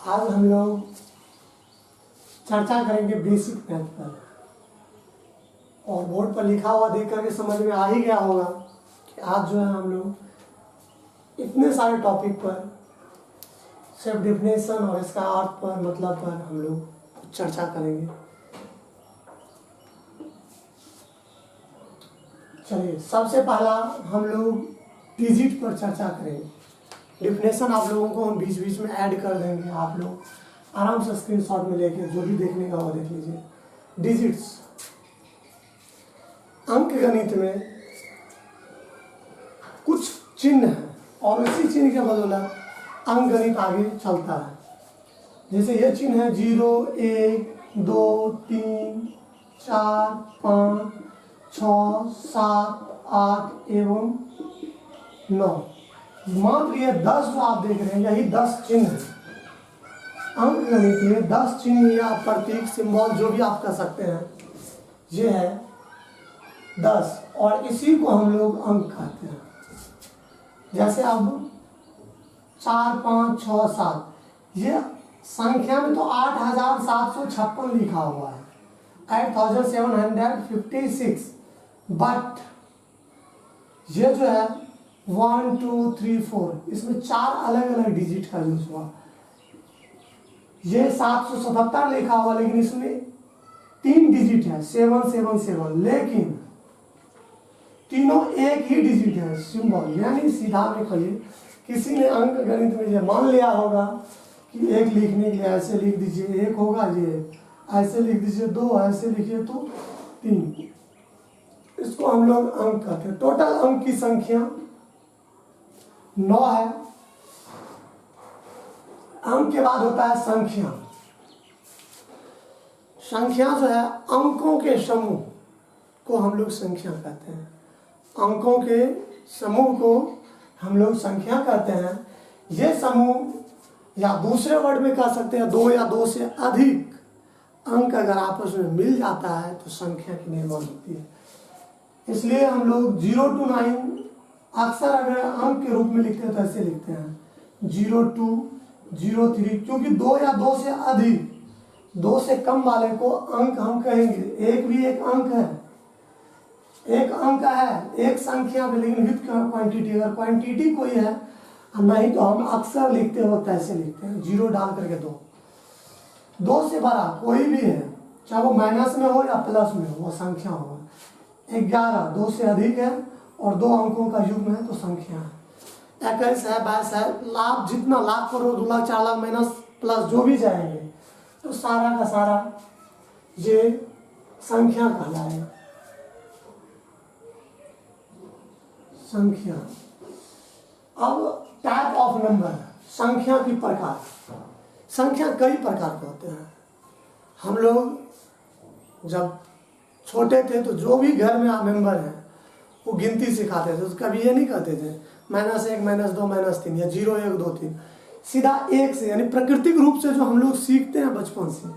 आज हम लोग चर्चा करेंगे बेसिक मैथ पर। और बोर्ड पर लिखा हुआ देख करके समझ में आ ही गया होगा कि आज जो है हम लोग इतने सारे टॉपिक पर सिर्फ डेफिनेशन और इसका अर्थ पर मतलब पर हम लोग चर्चा करेंगे। चलिए, सबसे पहला हम लोग डिजिट पर चर्चा करेंगे। डेफिनेशन आप लोगों को हम बीच बीच में ऐड कर देंगे, आप लोग आराम से स्क्रीनशॉट में लेके जो भी देखने का वो देख लीजिए। डिजिट्स अंक गणित में कुछ चिन्ह है और उसी चिन्ह के बदौलत अंक गणित आगे चलता है। जैसे ये चिन्ह है 0, 1, 2, 3, 4, 5, 6, 7, 8 एवं 9। मात्र ये 10 जो आप देख रहे हैं यही 10 चिन्ह है। अंक गणित में 10 चिन्ह या प्रतीक सिंबल जो भी आप कह सकते हैं ये है 10, और इसी को हम लोग अंक कहते हैं। जैसे अब 4, 5, 6, 7 ये संख्या में तो 8756 लिखा हुआ है, 8756, बट ये जो है 1, 2, 3, 4 इसमें 4 अलग अलग डिजिट का यूज हुआ। ये 777 लिखा हुआ लेकिन इसमें 3 डिजिट है 777, लेकिन तीनों एक ही डिजिट है सिंबल। यानी सीधा में कहिए किसी ने अंक गणित में ये मान लिया होगा कि एक लिखने के लिए ऐसे लिख दीजिए, एक होगा, ये ऐसे लिख दीजिए 2, ऐसे लिखिए तो 3। इसको हम लोग अंक कहते हैं। टोटल अंक की संख्या 9 है। अंक के बाद होता है संख्या। संख्या जो है अंकों के समूह को हम लोग संख्या कहते हैं। अंकों के समूह को हम लोग संख्या कहते हैं। ये समूह या दूसरे वर्ड में कह सकते हैं 2 या 2 से अधिक अंक अगर आपस में मिल जाता है तो संख्या की निर्माण होती है। इसलिए हम लोग 0 to 9 अक्सर अगर अंक के रूप में लिखते हैं तो ऐसे लिखते हैं 0, 2, 0, 3, क्योंकि 2 या 2 से अधिक, 2 से कम वाले को अंक हम कहेंगे। एक भी एक अंक है, एक अंक है, एक संख्या में, लेकिन विथ क्वांटिटी। अगर क्वांटिटी कोई है नहीं तो हम अक्सर लिखते वक्त ऐसे लिखते हैं 0 डाल करके 2। 2 से बड़ा कोई भी है, चाहे वो माइनस में हो या प्लस में हो, वो संख्या होगा। 11 2 से अधिक है और 2 अंकों का युग्म है तो संख्या है। 21 है, 22 है, लाख, जितना लाख, करोड़, 2 लाख, 4 लाख, माइनस प्लस जो भी जाएंगे तो सारा का सारा ये संख्या कहलाएगा। संख्या। अब टाइप ऑफ नंबर, संख्या की प्रकार। संख्या कई प्रकार के होते हैं। हम लोग जब छोटे थे तो जो भी घर में मेंबर हैं वो गिनती सिखाते थे, तो कभी ये नहीं कहते थे -1, -2, -3 या 0, 1, 2, 3। सीधा 1 से, यानी प्राकृतिक रूप से जो हम लोग सीखते हैं बचपन से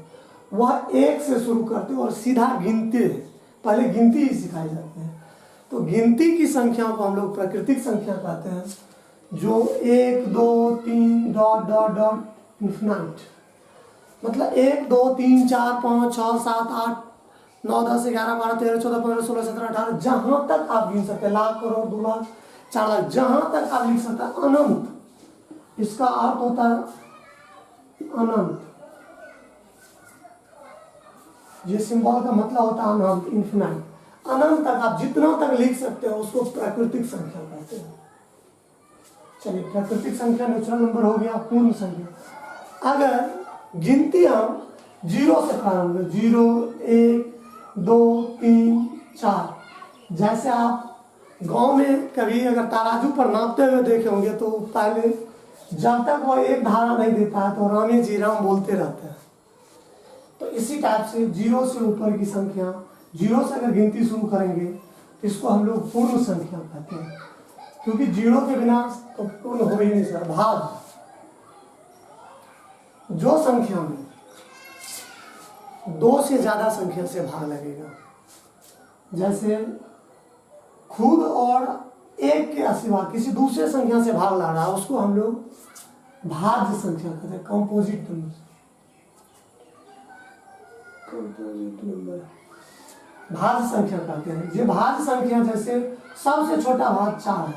वह 1 से शुरू करते हैं और सीधा गिनते हैं। पहले गिनती ही सिखाई जाती है। तो गिनती की संख्याओं को हम लोग प्राकृतिक संख्या कहते हैं, जो 1, 2, 3 डॉट डॉट डॉट इन्फिनाइट। मतलब 1, 2, 3, 4, 5, 6, 7, 8, 9, 10, 11, 12, 13, 14, 15, 16, 17, 18, जहां तक आप गिन सकते हैं, लाख, करोड़, 2 लाख, 4 लाख, जहां तक आप लिख सकते हैं अनंत। इसका अर्थ होता है अनंत। ये सिंबल का मतलब होता है अनंत, इन्फिनाइट। अनंत तक आप जितना तक लिख सकते हो उसको प्राकृतिक संख्या कहते हैं। चलिए, प्राकृतिक संख्या नेचुरल नंबर हो गया। पूर्ण संख्या, अगर गिनती हम 0 से प्रारंभ करें, 0, 1, 2, 3, 4। जैसे आप गांव में कभी अगर तराजू पर नापते हुए देखे होंगे तो पहले जब तक वो एक धारा नहीं देता है तो रामे जी राम बोलते रहते हैं। तो इसी टाइप से 0 से ऊपर की संख्या, 0 से अगर गिनती शुरू करेंगे तो इसको हम लोग पूर्ण संख्या कहते हैं, क्योंकि 0 के बिना तो पूर्ण हो ही नहीं सकता। भाग, जो संख्या में 2 से ज्यादा संख्या से भाग लगेगा, जैसे खुद और 1 के सिवा किसी दूसरे संख्या से भाग लग रहा है, उसको हम लोग भाज्य संख्या कहते हैं, कंपोजिट नंबर। कंपोजिट नंबर भाज्य संख्या कहते हैं। ये भाज्य संख्या जैसे सबसे छोटा भाग 4 है,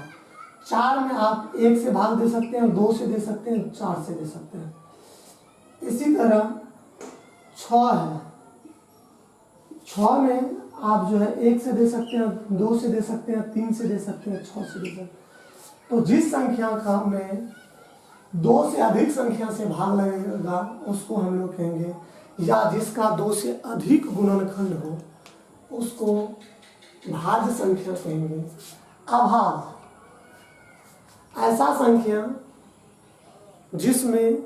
4 में आप 1 से भाग दे सकते हैं, 2 से दे सकते हैं, 4 से दे सकते हैं। इसी तरह 6 है, 6 में आप जो है 1 से दे सकते हैं, 2 से दे सकते हैं, 3 से दे सकते हैं, 6 से दे सकते हैं। तो जिस संख्या का में 2 से अधिक संख्या से भाग लगेगा उसको हम लोग कहेंगे, या जिसका 2 से अधिक गुणनखंड हो उसको भाज्य संख्या कहेंगे। अभाज्य ऐसा संख्या जिसमें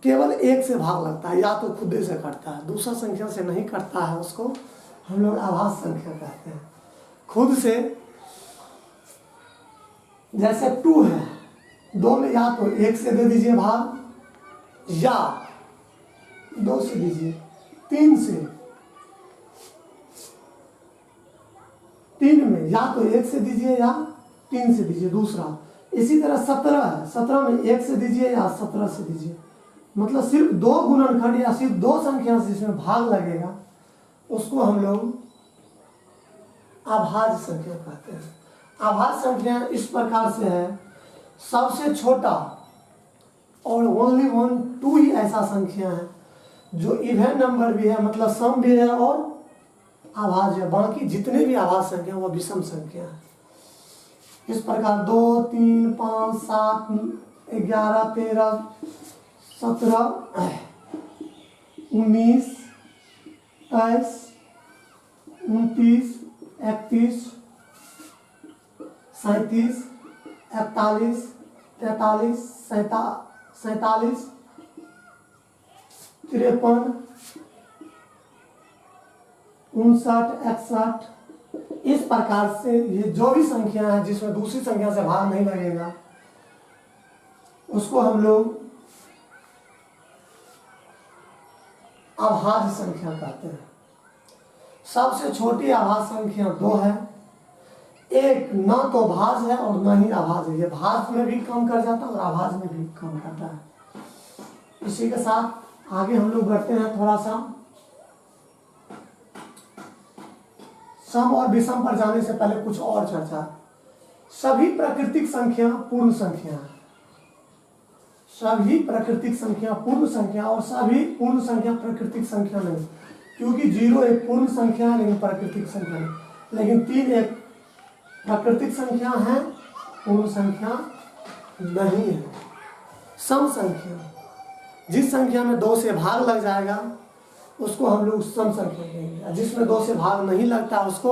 केवल 1 से भाग लगता है, या तो खुद से कटता है, दूसरा संख्या से नहीं कटता है, उसको हम लोग अभाज्य संख्या कहते हैं। खुद से जैसे 2 है, 2 में या तो 1 से दे दीजिए भाग, या 2 से दीजिए, 3 से, 3 में या तो 1 से दीजिए या 3 से दीजिए दूसरा। इसी तरह 17 है, 17 में 1 से दीजिए या 17 से दीजिए। मतलब सिर्फ 2 गुणनखंड या सिर्फ 2 संख्या से जिसमें भाग लगेगा उसको हम लोग अभाज्य संख्या कहते हैं। अभाज्य संख्या इस प्रकार से है, सबसे छोटा और ओनली 1 2 ही ऐसा संख्या है जो इवन नंबर भी है, मतलब सम भी है और अभाज्य है। बाकी जितने भी अभाज्य संख्या वो विषम संख्या है। इस प्रकार 2 3 5 7 11 13 17 19 21 29 31 37 41 43 47 53 59 61 इस प्रकार से ये जो भी संख्या है जिसमें दूसरी संख्या से भाग नहीं लगेगा उसको हम लोग अभाज्य संख्या कहते हैं। सबसे छोटी अभाज्य संख्या 2 है, एक न तो भाज्य है और न ही अभाज्य है। ये भाज्य में भी कम कर जाता है और अभाज्य में भी कम करता है। इसी के साथ आगे हम लोग बढ़ते हैं थोड़ा सा। सम और विषम पर जाने से पहले कुछ और चर्चा। सभी प्राकृतिक संख्या पूर्ण संख्या है, सभी प्राकृतिक संख्या पूर्ण संख्या, और सभी पूर्ण संख्या प्राकृतिक संख्या नहीं, क्योंकि 0 एक पूर्ण संख्या है लेकिन प्राकृतिक संख्या नहीं। लेकिन 3 एक प्राकृतिक संख्या है, पूर्ण संख्या नहीं है। सम संख्या, जिस संख्या में 2 से भाग लग जाएगा उसको हम लोग सम संख्या कहेंगे, जिसमें 2 से भाग नहीं लगता उसको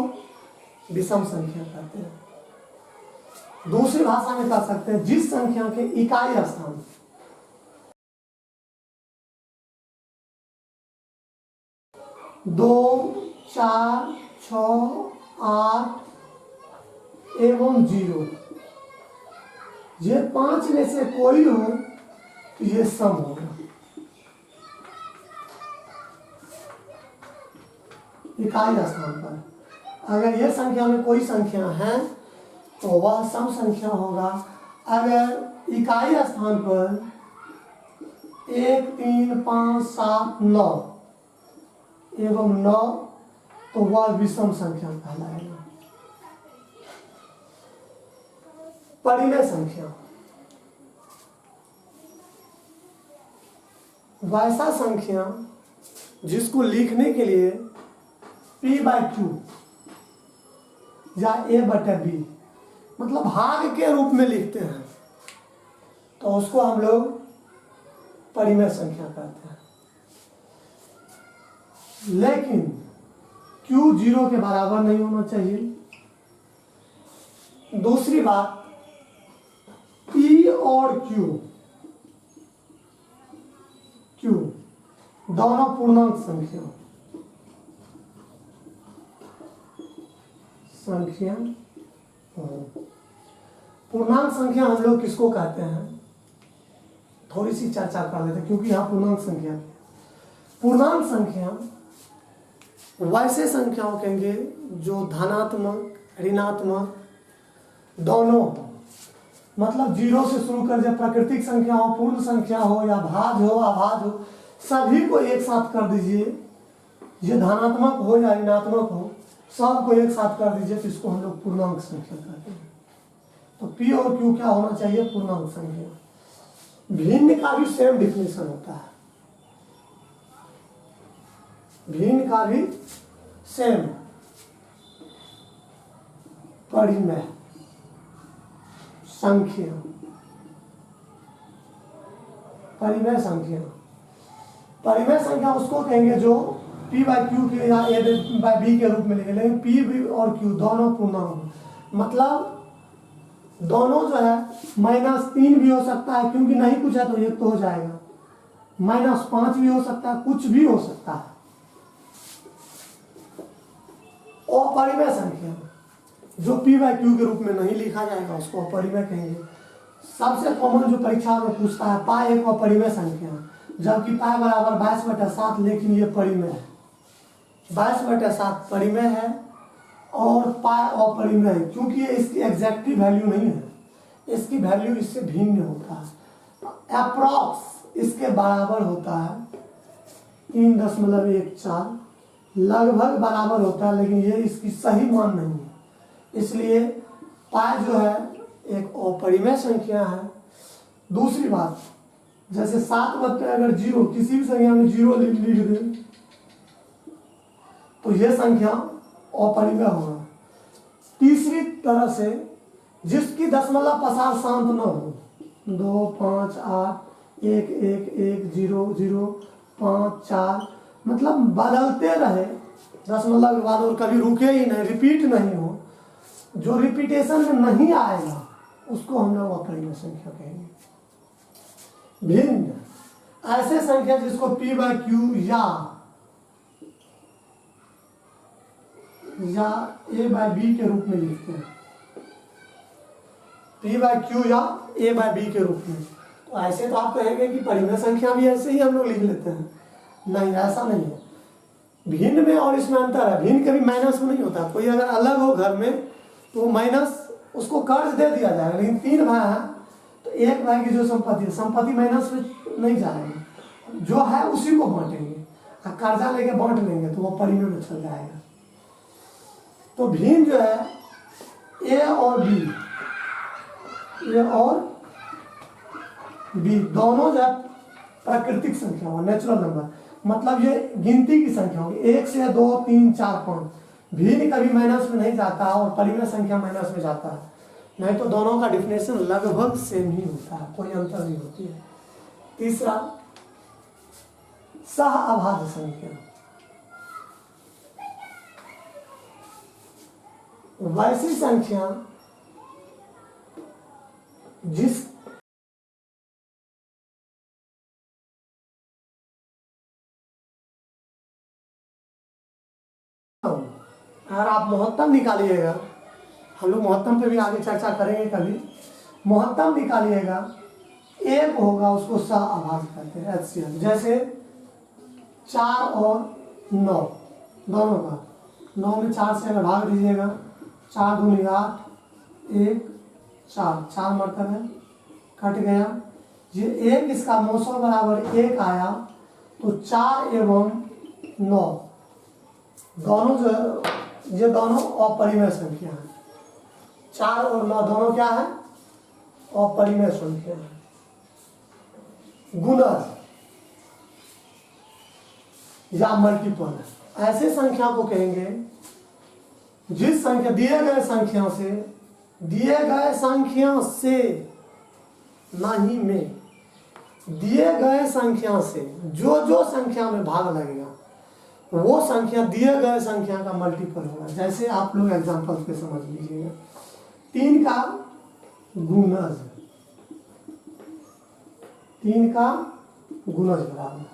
विषम संख्या कहते हैं। दूसरी भाषा में कह सकते हैं जिस संख्या के इकाई स्थान 2 4 6 8 एवं 0, ये 5 में से कोई हो तो ये सम होगा। इकाई स्थान पर अगर ये संख्या में कोई संख्या है तो वह सम संख्या होगा। अगर इकाई स्थान पर 1 3 5 7 9 एवं 9 तो वह विषम संख्या कहलाएगा। परिमेय संख्या वैसा संख्या जिसको लिखने के लिए P/Q या A/B मतलब भाग के रूप में लिखते हैं तो उसको हम लोग परिमेय संख्या कहते हैं। लेकिन Q 0 के बराबर नहीं होना चाहिए। दूसरी बात, P और Q दोनों पूर्णांक संख्या पूर्णांक संख्या हम लोग किसको कहते हैं, थोड़ी सी चर्चा कर लेते हैं क्योंकि यहाँ पूर्णांक संख्या वैसे संख्याओं कहेंगे जो धनात्मक ऋणात्मक दोनों हो। मतलब जीरो से शुरू कर, जब प्राकृतिक संख्या हो, पूर्ण संख्या हो या भाज्य हो अभाज्य हो, सभी को एक साथ कर दीजिए। ये धनात्मक हो या ऋणात्मक हो, सबको एक साथ कर दीजिए, तो इसको हम लोग पूर्णांक संख्या कहते हैं। तो पी और क्यू क्या होना चाहिए? पूर्णांक संख्या। भिन्न का भी सेम डिफिनेशन होता है, भिन्न का भी सेम। परिमेय संख्या, परिमेय संख्या, परिमेय संख्या उसको कहेंगे जो p बाई क्यू के या a बाई बी के रूप में लिखे, लेकिन p और q दोनों पूर्णांक, मतलब दोनों जो है -3 भी हो सकता है, क्योंकि नहीं कुछ है तो एक तो हो जाएगा, -5 भी हो सकता है, कुछ भी हो सकता है। अपरिमेय संख्या जो p बाई क्यू के रूप में नहीं लिखा जाएगा उसको अपरिमेय कहेंगे। सबसे कॉमन जो परीक्षा में पूछता है, पाई एक अपरिमेय संख्या, जबकि पाई बराबर 22/7, लेकिन ये परिमेय है। 22/7 परिमेय है और पाई अपरिमेय है, क्योंकि ये इसकी एग्जैक्टली वैल्यू नहीं है, इसकी वैल्यू इससे भिन्न होता है। अप्रॉक्स इसके बराबर होता है 3.14, लगभग बराबर होता है, लेकिन ये इसकी सही मान नहीं है, इसलिए पाई जो है एक अपरिमेय संख्या है। दूसरी बात, जैसे 7 बटे अगर 0, किसी भी संख्या में 0 लिख दें तो यह संख्या अपरिमेय होगा। तीसरी तरह से, जिसकी दशमलव पसार शांत न हो, 2, 5, 8, 1, 1, 1, 0, 0, 5, 4, मतलब बदलते रहे दशमलव के बाद और कभी रुके ही नहीं, रिपीट नहीं हो, जो रिपीटेशन में नहीं आएगा उसको हम लोग अपरिमेय संख्या कहेंगे। भिन्न ऐसे संख्या जिसको p बाई क्यू या a बाई बी के रूप में लिखते हैं, p बाई क्यू या a बाई बी के रूप में। तो ऐसे तो आप कहेंगे कि परिमेय संख्या भी ऐसे ही हम लोग लिख लेते हैं, नहीं ऐसा नहीं है। भिन्न में और इसमें अंतर है, भिन्न कभी माइनस में नहीं होता। कोई अगर अलग हो घर में तो माइनस उसको कर्ज दे दिया जाएगा, लेकिन 3 भाई हैं तो एक भाई की जो संपत्ति है, संपत्ति माइनस में नहीं जाएगी, जो है उसी को बांटेंगे, कर्जा लेके बांट लेंगे तो वो परिमेय में चल जाएगा। तो भिन्न जो है a और b, a और b दोनों जो है प्राकृतिक संख्या हो, नेचुरल नंबर, मतलब ये गिनती की संख्या होगी, 1 से 2, 3, 4, 5। भिन्न कभी माइनस में नहीं जाता और परिमेय संख्या माइनस में जाता है, नहीं तो दोनों का डिफिनेशन लगभग सेम ही होता है, कोई अंतर नहीं होती है। तीसरा, सह अभाज्य संख्या, वैसी संख्या जिस अगर आप महत्तम निकालिएगा, हम लोग महत्तम पे भी आगे चर्चा करेंगे कभी, महत्तम निकालिएगा, एक होगा उसको सह अभाज्य कहते हैं, HCF। जैसे 4 और 9 दोनों का, 9 में 4 से अगर भाग दीजिएगा, 4 दूनी 8, 1, 4, 4 मरतबे कट गया, ये एक इसका मौसम बराबर 1 आया, तो 4 एवं 9 दोनों जो ये दोनों अपरिमेय संख्या है। 4 और 9 दोनों क्या है? अपरिमेय संख्या है। गुणज या मल्टीपल ऐसे संख्या को कहेंगे जिस संख्या दिए गए संख्या से नहीं में, दिए गए संख्या से जो संख्या में भाग लगेगा वो संख्या दिए गए संख्या का मल्टीपल होगा। जैसे आप लोग एग्जांपल पे समझ लीजिएगा, 3 का गुणज, 3 का गुणज बराबर,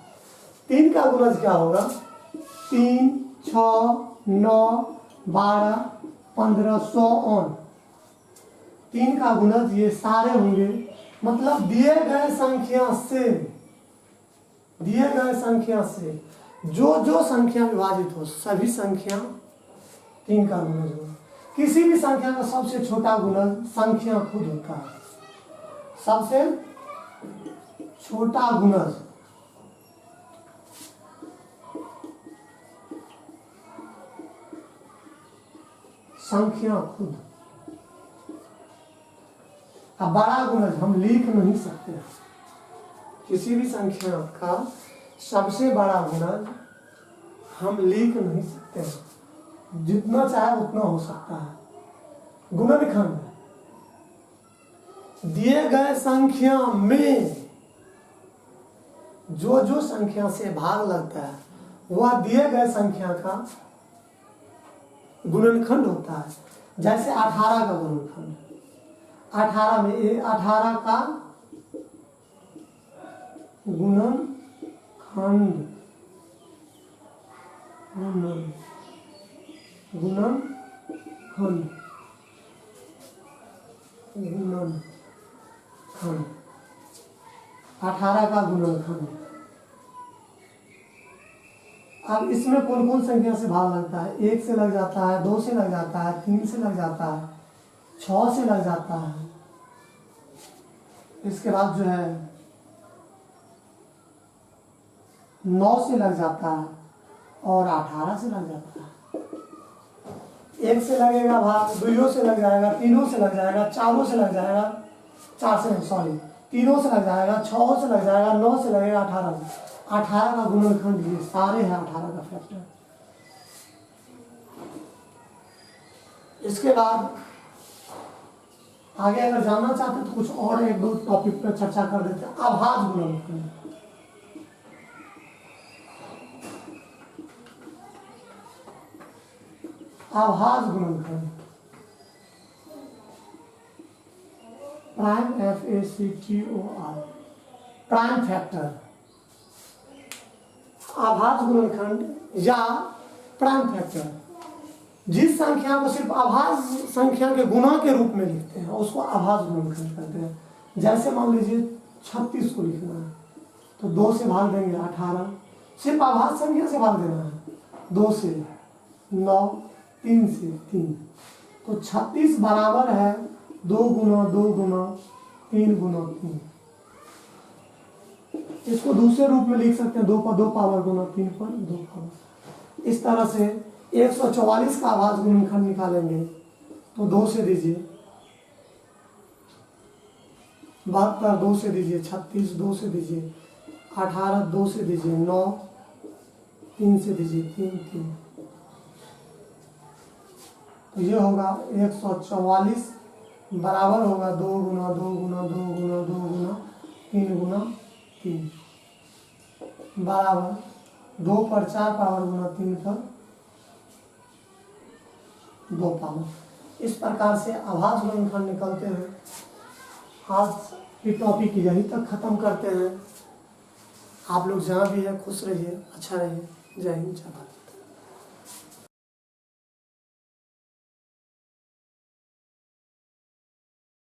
3 का गुणज क्या होगा? 3, 6, 9, 12, 15, 100 ऑन। 3 का गुणज ये सारे होंगे, मतलब दिए गए संख्या से जो संख्या विभाजित हो, सभी संख्या 3 का गुणज होगा। किसी भी संख्या का सबसे छोटा गुणज संख्या खुद होता है। सबसे छोटा गुणज संख्या खुद। अब बड़ा गुणज हम लिख नहीं सकते, किसी भी संख्या का सबसे बड़ा गुणज हम लिख नहीं सकते हैं, जितना चाहे उतना हो सकता है। गुणनखंड दिए गए संख्या में जो जो संख्या से भाग लगता है वह दिए गए संख्या का गुणनखंड होता है। जैसे 18 का गुणनखंड, 18 में 18 का गुणनखंड, गुणनखंड, गुणनखंड, 18 का गुणनखंड। अब इसमें कौन कौन संख्या से भाग लगता है? 1 से लग जाता है, 2 से लग जाता है, 3 से लग जाता है, 6 से लग जाता है, इसके बाद जो है 9 से लग जाता है और 18 से लग जाता है। 1 से लगेगा भाग, 2 से लग जाएगा, 3 से लग जाएगा, 4 से लग जाएगा, 4 से नहीं सॉरी 3 से लग जाएगा, 6 से लग जाएगा, 9 से लगेगा, 18 से। 18 का गुणनखंड ये सारे हैं 18 का फैक्टर। इसके बाद आगे अगर जानना चाहते तो कुछ और एक दो टॉपिक पर चर्चा कर देते हैं। आभाज्य गुणनखंड, आभाज्य गुणनखंड, प्राइम FACTOR, प्राइम फैक्टर। आभाज्य गुणनखंड या प्राइम फैक्टर जिस संख्या को सिर्फ आभाज्य संख्या के गुणा के रूप में लिखते हैं उसको आभाज्य गुणनखंड कहते हैं। जैसे मान लीजिए 36 को लिखना है तो 2 से भाग देंगे 18, सिर्फ आभाज्य संख्या से भाग देना है, 2 से 9, 3 से 3, तो 36 बराबर है 2 गुना 2 गुना 3 गुना 3। इसको दूसरे रूप में लिख सकते हैं 2 पर 2 पावर गुना 3 पर 2 पावर। इस तरह से 144 का आभाज्य गुणनखंड निकालेंगे तो 2 से दीजिए, 72 2 से दीजिए, 36 2 से दीजिए, 18 2 से दीजिए, 9 3 से दीजिए, 3 3, तो ये होगा 144 बराबर होगा 2 गुना 2 गुना 2 गुना 2 गुना 3 गुना 3 बराबर 2 पर 4 पावर गुना 3 पर 2 पावर। इस प्रकार से आभाज्य गुणनखंड निकलते हैं। आज की टॉपिक यहीं तक खत्म करते हैं। आप लोग जहाँ भी है खुश रहिए, अच्छा रहिए। जय हिंद, जय भारत।